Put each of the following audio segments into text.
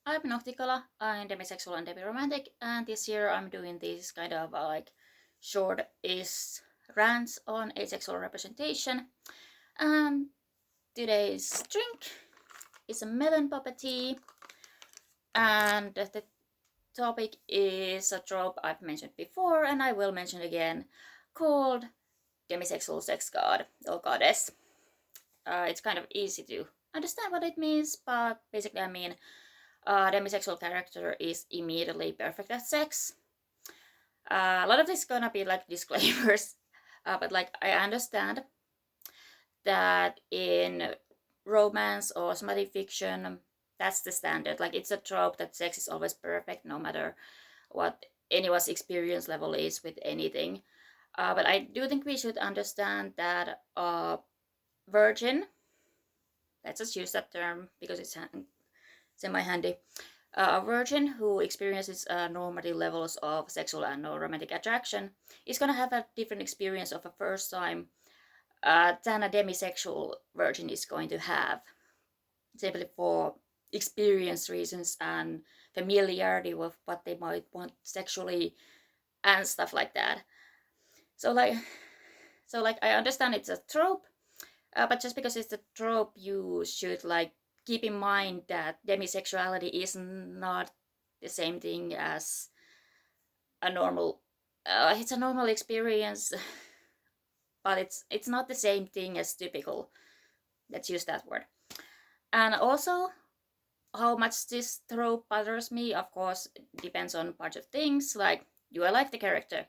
I'm Nocticola, I'm demisexual and demiromantic, and this year I'm doing this kind of short is rants on asexual representation. And today's drink is a melon poppy tea, and the topic is a trope I've mentioned before, and I will mention again, called Demisexual Sex God or Goddess. It's kind of easy to understand what it means, but basically I mean demisexual character is immediately perfect at sex. A lot of this is gonna be like disclaimers, but like I understand that in romance or somatic fiction, that's the standard. Like it's a trope that sex is always perfect, no matter what anyone's experience level is with anything. But I do think we should understand that virgin, let's just use that term because it's semi-handy. A virgin who experiences normative levels of sexual and or romantic attraction is going to have a different experience of a first time than a demisexual virgin is going to have, simply for experience reasons and familiarity with what they might want sexually and stuff like that. So like, so I understand it's a trope, but just because it's a trope, you should like keep in mind that demisexuality is not the same thing as a normal. It's a normal experience, but it's not the same thing as typical. Let's use that word. And also, how much this trope bothers me, of course, depends on parts of things. Like, do I like the character?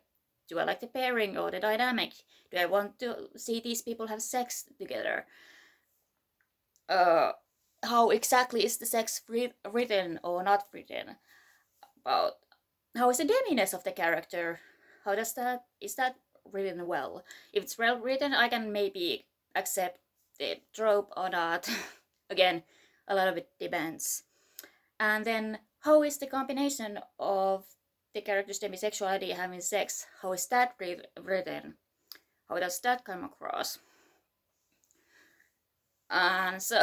Do I like the pairing or the dynamic? Do I want to see these people have sex together? Uh, how exactly is the sex written or not written? About how is the deminess of the character? How does that is that written well? If it's well written, I can maybe accept the trope or not. Again, a lot of it depends. And then how is the combination of the character's demisexuality having sex? How is that written? How does that come across? And so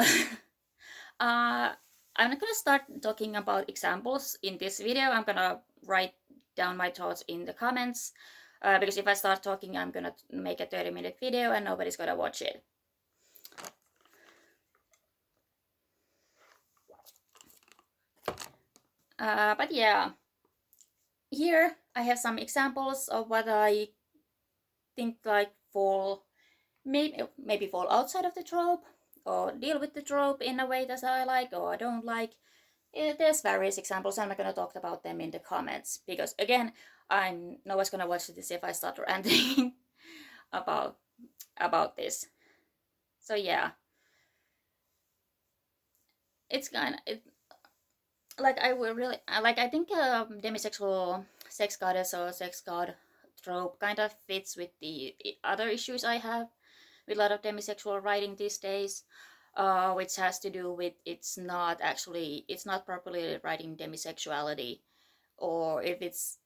I'm not gonna start talking about examples in this video. I'm gonna write down my thoughts in the comments because if I start talking, I'm gonna make a 30-minute video and nobody's gonna watch it. But yeah, here I have some examples of what I think like fall maybe fall outside of the trope or deal with the trope in a way that I like or I don't like. There's various examples. I'm not gonna talk about them in the comments because again, I'm no one's gonna watch this if I start ranting about this. So yeah, it's kind of like I will really like. I think demisexual sex goddess or sex god trope kind of fits with the other issues I have with a lot of demisexual writing these days, which has to do with it's not properly writing demisexuality, or if it's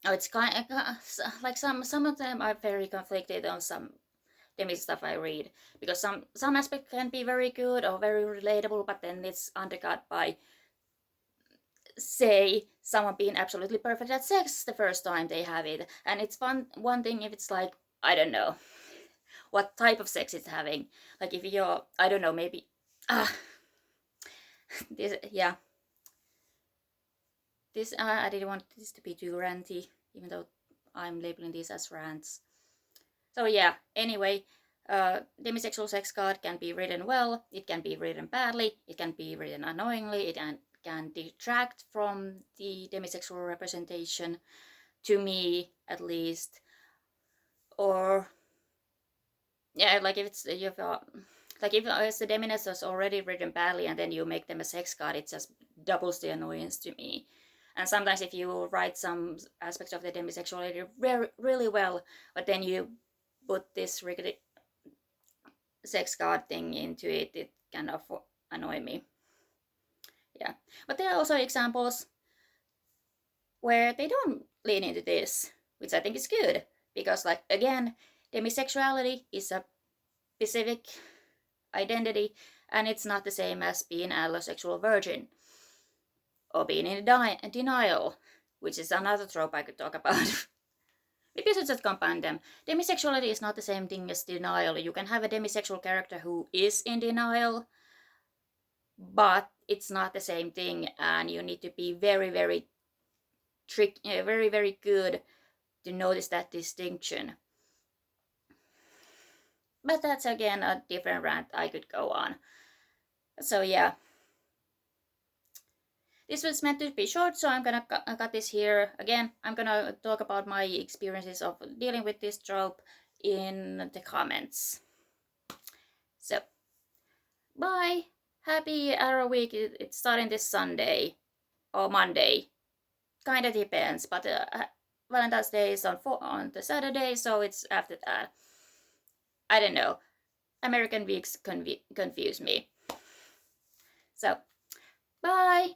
it's kind of like some of them are very conflicted on some demi stuff I read because some aspect can be very good or very relatable, but then it's undercut by say someone being absolutely perfect at sex the first time they have it, and it's one thing if it's like I don't know what type of sex it's having. Like if you're, I don't know, maybe ah this yeah this I didn't want this to be too ranty, even though I'm labeling these as rants. So yeah, anyway, demisexual sex god can be written well, it can be written badly, it can be written annoyingly, it can detract from the demisexual representation, to me at least. Or yeah, like if it's you've like if it's the deminess is already written badly and then you make them a sex god, it just doubles the annoyance to me. And sometimes if you write some aspects of the demisexuality really well, but then you put this sex god thing into it, it kind of annoy me. Yeah, but there are also examples where they don't lean into this, which I think is good because, like again, demisexuality is a specific identity and it's not the same as being an allosexual virgin or being in denial, which is another trope I could talk about. Maybe I should just combine them. Demisexuality is not the same thing as denial. You can have a demisexual character who is in denial, but it's not the same thing, and you need to be very, very very, very good to notice that distinction. But that's again a different rant I could go on. So yeah. This was meant to be short, so I'm gonna cut this here. Again, I'm gonna talk about my experiences of dealing with this trope in the comments. So, bye! Happy Arrow Week. It's starting this Sunday or Monday. Kinda depends, but Valentine's Day is on the Saturday, so it's after that. I don't know. American weeks confuse me. So, bye!